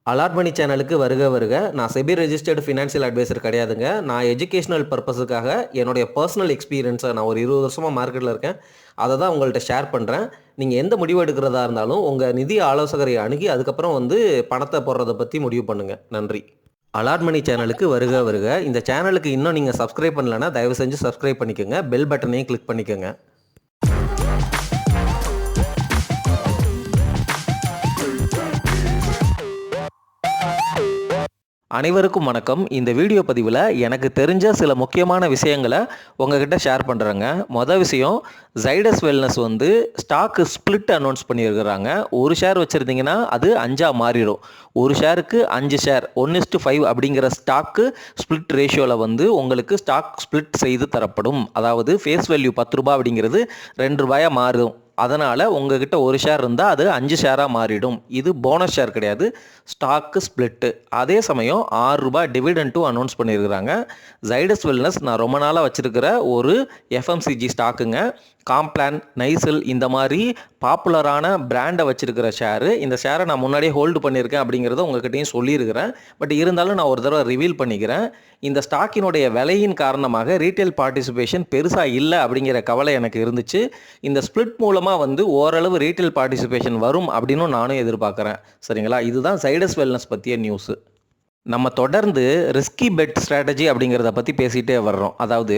Allot மணி சேனலுக்கு வருக வருக. நான் செபி ரெஜிஸ்டர்டு ஃபினான்ஷியல் அட்வைசர் கிடையாதுங்க. நான் எஜுகேஷனல் பர்பஸுக்காக என்னுடைய பர்சனல் எக்ஸ்பீரியன்ஸை நான் ஒரு 20 வருஷமாக மார்க்கெட்டில் இருக்கேன். அதை தான் உங்கள்கிட்ட ஷேர் பண்ணுறேன். நீங்கள் எந்த முடிவு எடுக்கிறதா இருந்தாலும் உங்கள் நிதி ஆலோசகரை அணுகி அதுக்கப்புறம் பணத்தை போடுறதை பற்றி முடிவு பண்ணுங்கள். நன்றி. அலாட் மணி சேனலுக்கு வருக வருக. இந்த சேனலுக்கு இன்னும் நீங்கள் சப்ஸ்கிரைப் பண்ணலைன்னா தயவு செஞ்சு சப்ஸ்கிரைப் பண்ணிக்கோங்க. பெல் பட்டனையும் கிளிக் பண்ணிக்கோங்க. அனைவருக்கும் வணக்கம். இந்த வீடியோ பதிவில் எனக்கு தெரிஞ்ச சில முக்கியமான விஷயங்களை உங்ககிட்ட ஷேர் பண்ணுறேங்க. மொதல் விஷயம், Zydus wellness stock split announce பண்ணியிருக்கிறாங்க. ஒரு ஷேர் வச்சுருந்தீங்கன்னா அது 5ஆக மாறிடும். ஒரு ஷேருக்கு 5 ஷேர் 1:5 அப்படிங்கிற ஸ்டாக்கு ஸ்ப்ளிட் ரேஷியோவில் உங்களுக்கு ஸ்டாக் ஸ்ப்ளிட் செய்து தரப்படும். அதாவது ஃபேஸ் வேல்யூ 10 ரூபா அப்படிங்கிறது 2 ரூபாயாக மாறும். அதனால் உங்ககிட்ட ஒரு ஷேர் இருந்தால் அது 5 ஷேராக மாறிடும். இது போனஸ் ஷேர் கிடையாது, ஸ்டாக்கு ஸ்ப்ளிட்டு. அதே சமயம் 6 ரூபாய் டிவிடெண்ட்டும் அனௌன்ஸ் பண்ணியிருக்கிறாங்க. ஜைடஸ் வெல்னஸ் நான் ரொம்ப நாளாக வச்சுருக்கிற ஒரு எஃப்எம்சிஜி ஸ்டாக்குங்க. காம்ப்ளான், நைசில் இந்த மாதிரி பாப்புலரான பிராண்டை வச்சுருக்கிற ஷேரு. இந்த ஷேரை நான் முன்னாடியே ஹோல்டு பண்ணியிருக்கேன் அப்படிங்கிறத உங்ககிட்டையும் சொல்லியிருக்கிறேன். பட் இருந்தாலும் நான் ஒரு தடவை ரிவீல் பண்ணிக்கிறேன். இந்த ஸ்டாக்கினுடைய விலையின் காரணமாக ரீட்டைல் பார்ட்டிசிபேஷன் பெருசாக இல்லை அப்படிங்கிற கவலை எனக்கு இருந்துச்சு. இந்த ஸ்ப்ளிட் மூலமாக ஓரளவு ரீட்டைல் பார்ட்டிசிபேஷன் வரும் அப்படின்னு நானும் எதிர்பார்க்குறேன். சரிங்களா? இதுதான் ஜைடஸ் வெல்னஸ் பற்றிய நியூஸு. நம்ம தொடர்ந்து ரிஸ்கி பெட் ஸ்ட்ராட்டஜி அப்படிங்கிறத பற்றி பேசிகிட்டே வர்றோம். அதாவது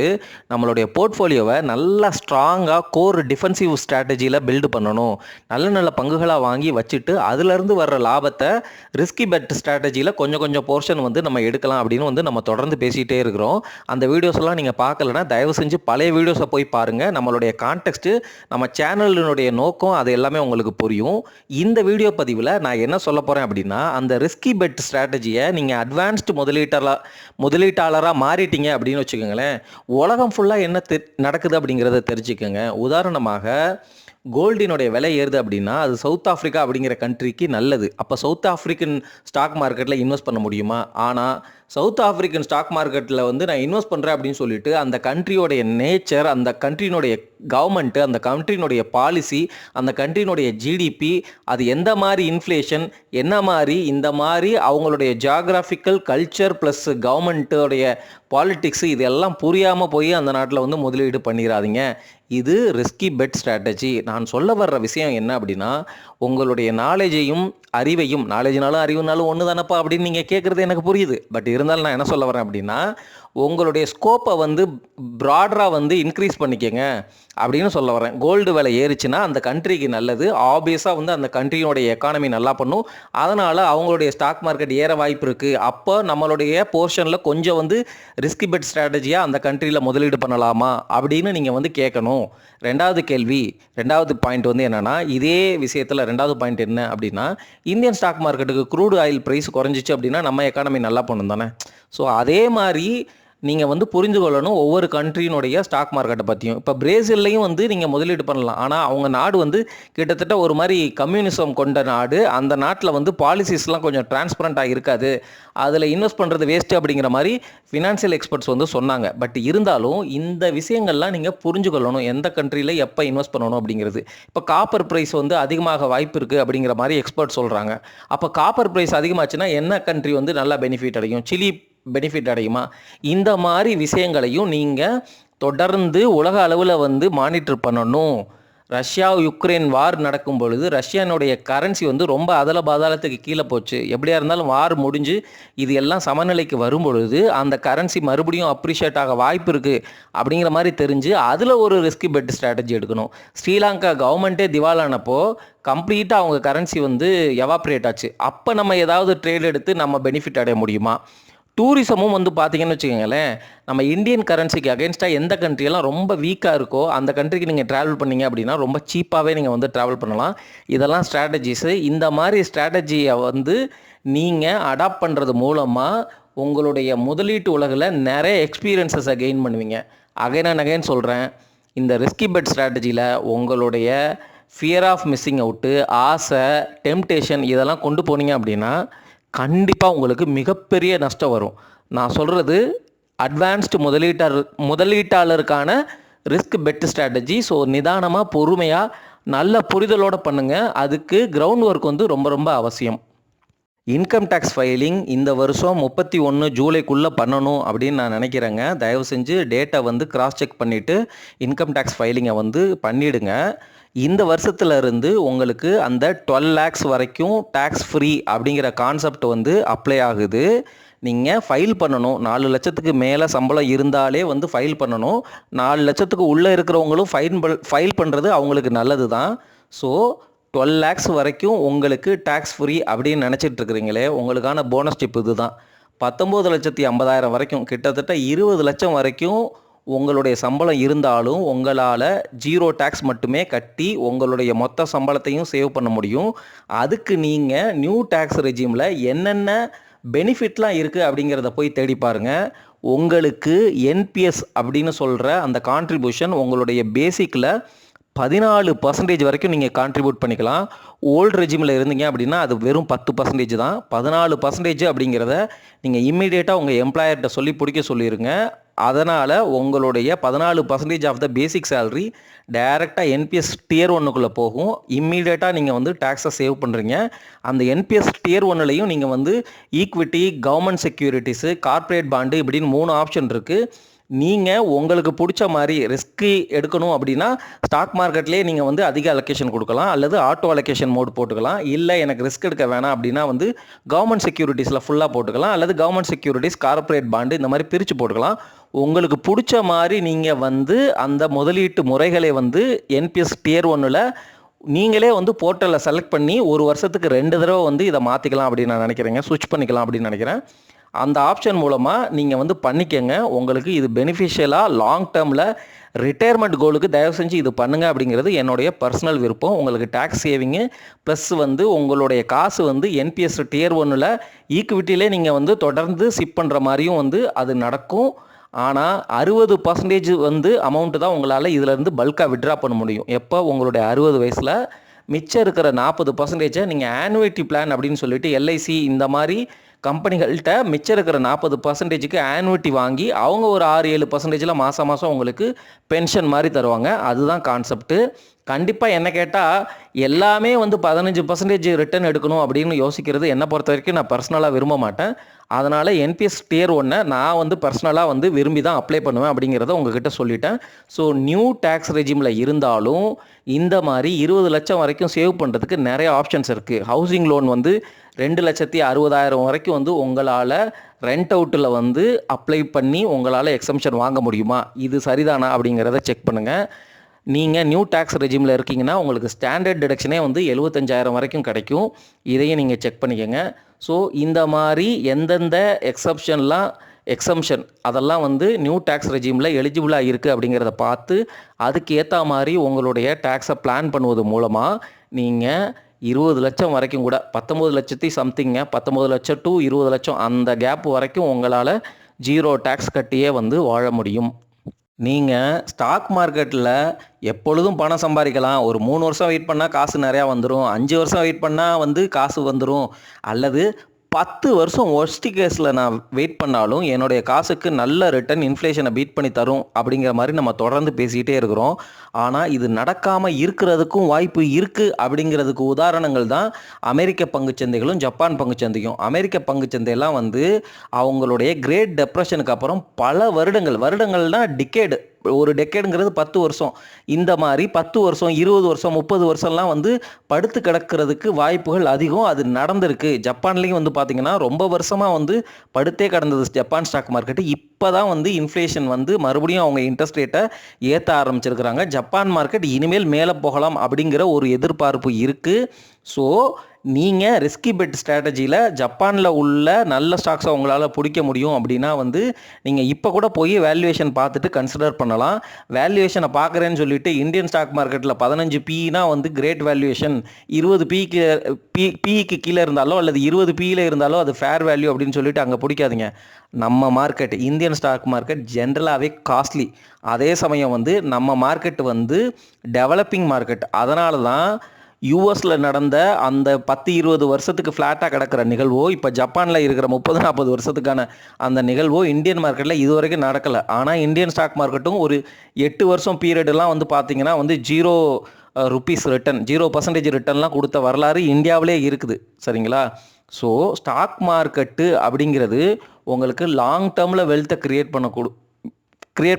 நம்மளுடைய போர்ட்ஃபோலியோவை நல்லா ஸ்ட்ராங்காக கோர் டிஃபென்சிவ் ஸ்ட்ராட்டஜியில் பில்டு பண்ணணும். நல்ல நல்ல பங்குகளாக வாங்கி வச்சுட்டு அதிலேருந்து வர்ற லாபத்தை ரிஸ்கி பெட் ஸ்ட்ராட்டஜியில் கொஞ்சம் கொஞ்சம் போர்ஷன் நம்ம எடுக்கலாம் அப்படின்னு நம்ம தொடர்ந்து பேசிகிட்டே இருக்கிறோம். அந்த வீடியோஸ்லாம் நீங்கள் பார்க்கலன்னா தயவு செஞ்சு பழைய வீடியோஸை போய் பாருங்கள். நம்மளுடைய கான்டெக்ஸ்ட்டு, நம்ம சேனலினுடைய நோக்கம் அது எல்லாமே உங்களுக்கு புரியும். இந்த வீடியோ பதிவில் நான் என்ன சொல்ல போகிறேன் அப்படின்னா, அந்த ரிஸ்கி பெட் ஸ்ட்ராட்டஜியை நீங்கள் அட்வான்ஸ்டு முதலீட்டாளராக மாறிட்டீங்க அப்படின்னு வச்சுக்கோங்களேன். உலகம் ஃபுல்லாக என்ன நடக்குது அப்படிங்கிறத தெரிஞ்சுக்கோங்க. உதாரணமாக, கோல்டினுடைய விலை ஏறுது அப்படின்னா அது சவுத் ஆஃப்ரிக்கா அப்படிங்கிற கண்ட்ரிக்கு நல்லது. அப்போ சவுத் ஆஃப்ரிக்கன் ஸ்டாக் மார்க்கெட்டில் இன்வெஸ்ட் பண்ண முடியுமா? ஆனால் சவுத் ஆஃப்ரிக்கன் ஸ்டாக் மார்க்கெட்டில் நான் இன்வெஸ்ட் பண்ணுறேன் அப்படின்னு சொல்லிட்டு அந்த கண்ட்ரியோடைய நேச்சர், அந்த கண்ட்ரியினுடைய கவர்மெண்ட்டு, அந்த கண்ட்ரியினுடைய பாலிசி, அந்த கண்ட்ரியினுடைய ஜிடிபி, அது எந்த மாதிரி இன்ஃப்ளேஷன், என்ன மாதிரி இந்த மாதிரி அவங்களுடைய ஜியாகிராஃபிக்கல் கல்ச்சர் ப்ளஸ் கவர்மெண்ட்டோடைய பாலிட்டிக்ஸு இதெல்லாம் புரியாமல் போய் அந்த நாட்டில் முதலீடு பண்ணிடாதீங்க. இது ரிஸ்கி பெட் ஸ்ட்ராட்டஜி. நான் சொல்ல வர்ற விஷயம் என்ன அப்படின்னா, உங்களுடைய நாலேஜையும் அறிவையும், நாலேஜ்னாலும் அறிவுனாலும் ஒன்று தானப்பா அப்படின்னு நீங்கள் கேட்குறது எனக்கு புரியுது. பட் இருந்தாலும் நான் என்ன சொல்ல வரேன் அப்படின்னா, உங்களுடைய ஸ்கோப்பை ப்ராடராக இன்க்ரீஸ் பண்ணிக்கங்க அப்படின்னு சொல்ல வரேன். கோல்டு விலை ஏறிச்சுன்னா அந்த கண்ட்ரிக்கு நல்லது. ஆப்வியஸாக அந்த கண்ட்ரியோடைய எக்கானமி நல்லா பண்ணும். அதனால் அவங்களுடைய ஸ்டாக் மார்க்கெட் ஏற வாய்ப்பு இருக்குது. அப்போ நம்மளுடைய போர்ஷனில் கொஞ்சம் ரிஸ்கி பெட் ஸ்ட்ராட்டஜியாக அந்த கண்ட்ரியில் முதலீடு பண்ணலாமா அப்படின்னு நீங்கள் கேட்கணும். ரெண்டாவது பாயிண்ட் என்னென்னா, இதே விஷயத்தில் ரெண்டாவது பாயிண்ட் என்ன அப்படின்னா, இந்தியன் ஸ்டாக் மார்க்கெட்டுக்கு க்ரூட் ஆயில் ப்ரைஸ் குறைஞ்சிச்சு அப்படின்னா நம்ம எக்கானமி நல்லா பண்ணும் தானே. ஸோ அதே மாதிரி நீங்கள் புரிந்து கொள்ளணும் ஒவ்வொரு கண்ட்ரியினுடைய ஸ்டாக் மார்க்கெட்டை பற்றியும். இப்போ பிரேசில்லையும் நீங்கள் முதலீடு பண்ணலாம். ஆனால் அவங்க நாடு கிட்டத்தட்ட ஒரு மாதிரி கம்யூனிசம் கொண்ட நாடு. அந்த நாட்டில் பாலிசிஸ்லாம் கொஞ்சம் டிரான்ஸ்பரண்ட்டாக இருக்காது. அதில் இன்வெஸ்ட் பண்ணுறது வேஸ்ட்டு அப்படிங்கிற மாதிரி ஃபினான்ஷியல் எக்ஸ்பர்ட்ஸ் சொன்னாங்க. பட் இருந்தாலும் இந்த விஷயங்கள்லாம் நீங்கள் புரிஞ்சு கொள்ளணும், எந்த கண்ட்ரியில் எப்போ இன்வெஸ்ட் பண்ணணும் அப்படிங்கிறது. இப்போ காப்பர் ப்ரைஸ் அதிகமாக வாய்ப்பு இருக்குது அப்படிங்கிற மாதிரி எக்ஸ்பர்ட் சொல்கிறாங்க. அப்போ காப்பர் ப்ரைஸ் அதிகமாச்சுன்னா என்ன கண்ட்ரி நல்லா பெனிஃபிட் அடையும்? சிலி பெனிஃபிட் அடையுமா? இந்த மாதிரி விஷயங்களையும் நீங்கள் தொடர்ந்து உலக அளவில் மானிட்டர் பண்ணணும். ரஷ்யா யுக்ரைன் வார் நடக்கும் பொழுது ரஷ்யானுடைய கரன்சி ரொம்ப அதல பாதாளத்துக்கு கீழே போச்சு. எப்படியா இருந்தாலும் வார் முடிஞ்சு இது எல்லாம் சமநிலைக்கு வரும் பொழுது அந்த கரன்சி மறுபடியும் அப்ரிஷியேட் ஆக வாய்ப்பு இருக்குது அப்படிங்கிற மாதிரி தெரிஞ்சு அதில் ஒரு ரிஸ்கி பெட் ஸ்ட்ராட்டஜி எடுக்கணும். ஸ்ரீலங்கா கவர்மெண்ட்டே திவாலானப்போ கம்ப்ளீட்டாக அவங்க கரன்சி எவாப்ரேட் ஆச்சு. அப்போ நம்ம ஏதாவது ட்ரேட் எடுத்து நம்ம பெனிஃபிட் அடைய முடியுமா? டூரிசமும் பார்த்தீங்கன்னு வச்சுக்கோங்களேன், நம்ம இந்தியன் கரன்சிக்கு அகேன்ஸ்டாக எந்த கண்ட்ரியெல்லாம் ரொம்ப வீக்காக இருக்கோ அந்த கண்ட்ரிக்கு நீங்கள் ட்ராவல் பண்ணிங்க அப்படின்னா ரொம்ப சீப்பாகவே நீங்கள் ட்ராவல் பண்ணலாம். இதெல்லாம் ஸ்ட்ராட்டஜிஸு. இந்த மாதிரி ஸ்ட்ராட்டஜியை நீங்கள் அடாப்ட் பண்ணுறது மூலமாக உங்களுடைய முதலீட்டு உலகில் நிறைய எக்ஸ்பீரியன்ஸஸை கெயின் பண்ணுவீங்க. அகைன் சொல்கிறேன், இந்த ரிஸ்கி பெட் ஸ்ட்ராட்டஜியில் உங்களுடைய ஃபியர் ஆஃப் மிஸ்ஸிங் அவுட்டு, ஆசை, டெம்டேஷன் இதெல்லாம் கொண்டு போனீங்க அப்படின்னா கண்டிப்பாக உங்களுக்கு மிகப்பெரிய நஷ்டம் வரும். நான் சொல்கிறது அட்வான்ஸ்டு முதலீட்டாளருக்கான ரிஸ்க் பெட் ஸ்ட்ராட்டஜி. ஸோ நிதானமாக, பொறுமையாக, நல்ல புரிதலோடு பண்ணுங்கள். அதுக்கு கிரவுண்ட் ஒர்க் ரொம்ப ரொம்ப அவசியம். இன்கம் டேக்ஸ் ஃபைலிங் இந்த வருஷம் 31 ஜூலைக்குள்ளே பண்ணணும் அப்படின்னு நான் நினைக்கிறேங்க. தயவு செஞ்சு டேட்டை வந்து கிராஸ் செக் பண்ணிவிட்டு இன்கம் டேக்ஸ் ஃபைலிங்கை வந்து பண்ணிவிடுங்க. இந்த வருஷத்துல இருந்து உங்களுக்கு அந்த 12 lakhs வரைக்கும் டேக்ஸ் ஃப்ரீ அப்படிங்கிற கான்செப்ட் வந்து அப்ளை ஆகுது. நீங்கள் ஃபைல் பண்ணணும். 4 லட்சத்துக்கு மேலே சம்பளம் இருந்தாலே வந்து ஃபைல் பண்ணணும். 4 லட்சத்துக்கு உள்ளே இருக்கிறவங்களும் ஃபைல் பண்ணுறது அவங்களுக்கு நல்லது தான். ஸோ 12 lakhs வரைக்கும் உங்களுக்கு டேக்ஸ் ஃப்ரீ அப்படின்னு நினச்சிட்டு இருக்கிறீங்களே, உங்களுக்கான போனஸ் டிப் இது தான். 19,50,000 வரைக்கும் கிட்டத்தட்ட 20 லட்சம் வரைக்கும் உங்களுடைய சம்பளம் இருந்தாலும் உங்களால் 0 டேக்ஸ் மட்டுமே கட்டி உங்களுடைய மொத்த சம்பளத்தையும் சேவ் பண்ண முடியும். அதுக்கு நீங்கள் நியூ டேக்ஸ் ரெஜிமில் என்னென்ன பெனிஃபிட்லாம் இருக்குது அப்படிங்கிறத போய் தேடி பாருங்கள். உங்களுக்கு என்பிஎஸ் அப்படின்னு சொல்கிற அந்த கான்ட்ரிபியூஷன் உங்களுடைய பேசிக்கில் 14% வரைக்கும் நீங்கள் கான்ட்ரிபியூட் பண்ணிக்கலாம். ஓல்டு ரெஜிமில் இருந்தீங்க அப்படின்னா அது வெறும் 10% தான். 14% அப்படிங்கிறத நீங்கள் இம்மிடியேட்டாக உங்கள் எம்ப்ளாயர்கிட்ட சொல்லி பிடிக்க சொல்லிடுங்க. அதனால் உங்களுடைய 14% ஆஃப் த பேசிக் சேலரி டைரெக்டாக என்பிஎஸ் டியர் 1க்குள்ளே போகும். இம்மிடியேட்டாக நீங்கள் வந்து டேக்ஸை சேவ் பண்ணுறீங்க. அந்த என்பிஎஸ் டியர் 1லையும் நீங்கள் வந்து equity, government securities, corporate bond இப்படின்னு 3 ஆப்ஷன் இருக்குது. நீங்கள் உங்களுக்கு பிடிச்ச மாதிரி ரிஸ்க்கு எடுக்கணும் அப்படின்னா ஸ்டாக் மார்க்கெட்லேயே நீங்கள் வந்து அதிக அலோகேஷன் கொடுக்கலாம், அல்லது ஆட்டோ அலோகேஷன் மோட் போட்டுக்கலாம். இல்லை எனக்கு ரிஸ்க் எடுக்க வேணாம் அப்படின்னா வந்து கவர்மெண்ட் செக்யூரிட்டிஸில் ஃபுல்லாக போட்டுக்கலாம், அல்லது கவர்மெண்ட் செக்யூரிட்டிஸ், கார்ப்பரேட் பாண்டு இந்த மாதிரி பிரித்து போட்டுக்கலாம். உங்களுக்கு பிடிச்ச மாதிரி நீங்கள் வந்து அந்த முதலீட்டு முறைகளை வந்து என்பிஎஸ் டியர் 1ல் நீங்களே வந்து போர்ட்டலில் செலக்ட் பண்ணி ஒரு வருஷத்துக்கு 2 தடவை வந்து இதை மாற்றிக்கலாம் அப்படின்னு நான் நினைக்கிறேங்க. ஸ்விட்ச் பண்ணிக்கலாம் அப்படின்னு நினைக்கிறேன். அந்த ஆப்ஷன் மூலமாக நீங்கள் வந்து பண்ணிக்கங்க. உங்களுக்கு இது பெனிஃபிஷியலாக லாங் டேர்மில் ரிட்டையர்மெண்ட் கோலுக்கு தயவு செஞ்சு இது பண்ணுங்கள் அப்படிங்கிறது என்னுடைய பர்சனல் விருப்பம். உங்களுக்கு டேக்ஸ் சேவிங்கு ப்ளஸ் வந்து உங்களுடைய காசு வந்து என்பிஎஸ் டியர் 1ல் ஈக்விட்டிலே நீங்கள் வந்து தொடர்ந்து சிப் பண்ணுற மாதிரியும் வந்து அது நடக்கும். ஆனால் 60% வந்து அமௌண்ட்டு தான் உங்களால் இதிலேருந்து பல்காக விட்ரா பண்ண முடியும். எப்போ உங்களுடைய 60 வயசில் மிச்சம் இருக்கிற 40% நீங்கள் ஆனுவிட்டி பிளான் அப்படின்னு சொல்லிட்டு எல்ஐசி இந்த மாதிரி கம்பெனிகள்கிட்ட மிச்சம் இருக்கிற 40%க்கு ஆனுவிட்டி வாங்கி அவங்க ஒரு 6-7%ல் மாதம் மாதம் உங்களுக்கு பென்ஷன் மாதிரி தருவாங்க. அதுதான் கான்செப்ட்டு. கண்டிப்பாக என்ன கேட்டால் எல்லாமே வந்து 15% ரிட்டர்ன் எடுக்கணும் அப்படின்னு யோசிக்கிறது என்னை பொறுத்த வரைக்கும் நான் பர்சனலாக விரும்ப மாட்டேன். அதனால் என்பிஎஸ் டியர் 1 நான் வந்து பர்சனலாக வந்து விரும்பி தான் அப்ளை பண்ணுவேன் அப்படிங்கிறத உங்ககிட்ட சொல்லிட்டேன். ஸோ நியூ டேக்ஸ் ரெஜிமில் இருந்தாலும் இந்த மாதிரி 20 லட்சம் வரைக்கும் சேவ் பண்ணுறதுக்கு நிறைய ஆப்ஷன்ஸ் இருக்குது. ஹவுசிங் லோன் வந்து 2,60,000 வரைக்கும் வந்து உங்களால் ரெண்ட் அவுட்டில் வந்து அப்ளை பண்ணி உங்களால் எக்ஸம்ஷன் வாங்க முடியுமா, இது சரிதானா அப்படிங்கிறத செக் பண்ணுங்கள். நீங்கள் நியூ டேக்ஸ் ரெஜிமில் இருக்கீங்கன்னா உங்களுக்கு ஸ்டாண்டர்ட் டிடக்ஷனே வந்து 75,000 வரைக்கும் கிடைக்கும். இதையும் நீங்கள் செக் பண்ணிக்கோங்க. ஸோ இந்த மாதிரி எந்தெந்த எக்ஸம்ஷன் அதெல்லாம் வந்து நியூ டேக்ஸ் ரெஜிமில் எலிஜிபிளாக இருக்குது அப்படிங்கிறத பார்த்து அதுக்கு ஏற்ற மாதிரி உங்களுடைய டேக்ஸை பிளான் பண்ணுவது மூலமாக நீங்கள் 20 லட்சம் வரைக்கும் கூட 19 லட்சத்தி சம்திங்க 19 லட்சம் டு 20 லட்சம் அந்த கேப் வரைக்கும் உங்களால் 0 டேக்ஸ் கட்டியே வந்து வாழ முடியும். நீங்கள் ஸ்டாக் மார்க்கெட்டில் எப்பொழுதும் பணம் சம்பாதிக்கலாம். ஒரு 3 வருஷம் வெயிட் பண்ணால் காசு நிறையா வந்துடும், 5 வருஷம் வெயிட் பண்ணால் வந்து காசு வந்துடும், அல்லது 10 வருஷம் ஒர்ஸ்ட் கேஸில் நான் வெயிட் பண்ணாலும் என்னுடைய காசுக்கு நல்ல ரிட்டர்ன் இன்ஃப்ளேஷனை பீட் பண்ணி தரும் அப்படிங்கிற மாதிரி நம்ம தொடர்ந்து பேசிக்கிட்டே இருக்கிறோம். ஆனால் இது நடக்காமல் இருக்கிறதுக்கும் வாய்ப்பு இருக்குது அப்படிங்கிறதுக்கு உதாரணங்கள் தான் அமெரிக்க பங்குச்சந்தைகளும் ஜப்பான் பங்குச்சந்தையும். அமெரிக்க பங்குச்சந்தையெல்லாம் வந்து அவங்களுடைய கிரேட் டெப்ரெஷனுக்கு அப்புறம் பல வருடங்கள்னால் டிகேடு, ஒரு டெக்கேடுங்கிறது 10 வருஷம், இந்த மாதிரி 10 வருஷம் 20 வருஷம் 30 வருஷம்லாம் வந்து படுத்து கிடக்கிறதுக்கு வாய்ப்புகள் அதிகம். அது நடந்திருக்கு. ஜப்பான்லேயும் வந்து பார்த்திங்கன்னா ரொம்ப வருஷமாக வந்து படுத்தே கிடந்தது ஜப்பான் ஸ்டாக் மார்க்கெட்டு. இப்போ தான் வந்து இன்ஃப்ளேஷன் வந்து மறுபடியும் அவங்க இன்ட்ரெஸ்ட் ரேட்டை ஏற்ற ஆரம்பிச்சிருக்கிறாங்க. ஜப்பான் மார்க்கெட் இனிமேல் மேலே போகலாம் அப்படிங்கிற ஒரு எதிர்பார்ப்பு இருக்குது. ஸோ நீங்கள் ரிஸ்கி பெட் ஸ்ட்ராட்டஜியில் ஜப்பானில் உள்ள நல்ல ஸ்டாக்ஸை உங்களால் பிடிக்க முடியும் அப்படின்னா வந்து நீங்கள் இப்போ கூட போய் வேல்யூவேஷன் பார்த்துட்டு கன்சிடர் பண்ணலாம். வேல்யூவேஷனை பார்க்குறேன்னு சொல்லிட்டு இந்தியன் ஸ்டாக் மார்க்கெட்டில் 15 பிஇனா வந்து கிரேட் வேல்யூவேஷன், 20 பிஇக்கு கீழே இருந்தாலோ அல்லது 20 பிஇயில் இருந்தாலோ அது ஃபேர் வேல்யூ அப்படின்னு சொல்லிட்டு அங்கே பிடிக்காதீங்க. நம்ம மார்க்கெட் இந்தியன் ஸ்டாக் மார்க்கெட் ஜென்ரலாகவே காஸ்ட்லி. அதே சமயம் வந்து நம்ம மார்க்கெட் வந்து டெவலப்பிங் மார்க்கெட். அதனால தான் யூஎஸில் நடந்த அந்த 10-20 வருஷத்துக்கு ஃப்ளாட்டாக கிடக்கிற நிகழ்வோ இப்போ ஜப்பானில் இருக்கிற 30-40 வருஷத்துக்கான அந்த நிகழ்வோ இந்தியன் மார்க்கெட்டில் இது வரைக்கும் நடக்கலை. ஆனால் இந்தியன் ஸ்டாக் மார்க்கெட்டும் ஒரு 8 வருஷம் பீரியடெல்லாம் வந்து பார்த்திங்கன்னா வந்து 0 ரூபீஸ் ரிட்டர்ன் 0% ரிட்டர்ன்லாம் கொடுத்த வரலாறு இந்தியாவிலே இருக்குது. சரிங்களா? ஸோ ஸ்டாக் மார்க்கெட்டு அப்படிங்கிறது உங்களுக்கு லாங் டேர்மில் வெல்த்தை கிரியேட்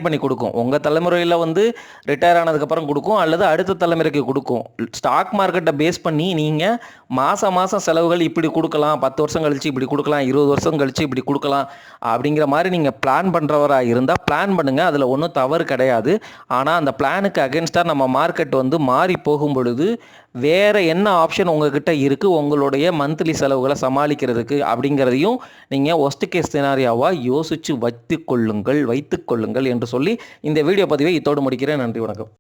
பண்ணி கொடுக்கும். உங்கள் தலைமுறையில் வந்து ரிட்டையர் ஆனதுக்கப்புறம் கொடுக்கும், அல்லது அடுத்த தலைமுறைக்கு கொடுக்கும். ஸ்டாக் மார்க்கெட்டை பேஸ் பண்ணி நீங்கள் மாதம் செலவுகள் இப்படி கொடுக்கலாம், 10 வருஷம் கழித்து இப்படி கொடுக்கலாம், 20 வருஷம் கழித்து இப்படி கொடுக்கலாம் அப்படிங்கிற மாதிரி நீங்கள் பிளான் பண்ணுறவராக இருந்தால் பிளான் பண்ணுங்கள். அதில் ஒன்றும் தவறு கிடையாது. ஆனால் அந்த பிளானுக்கு அகென்ஸ்டாக நம்ம மார்க்கெட் வந்து மாறி போகும் பொழுது வேறு என்ன ஆப்ஷன் உங்ககிட்ட இருக்குது உங்களுடைய மந்த்லி செலவுகளை சமாளிக்கிறதுக்கு அப்படிங்கிறதையும் நீங்கள் ஒஸ்ட் கேஸ் சினாரியாவாக யோசித்து வைத்துக்கொள்ளுங்கள் என்று சொல்லி இந்த வீடியோ பதிவை இத்தோடு முடிக்கிறேன். நன்றி, வணக்கம்.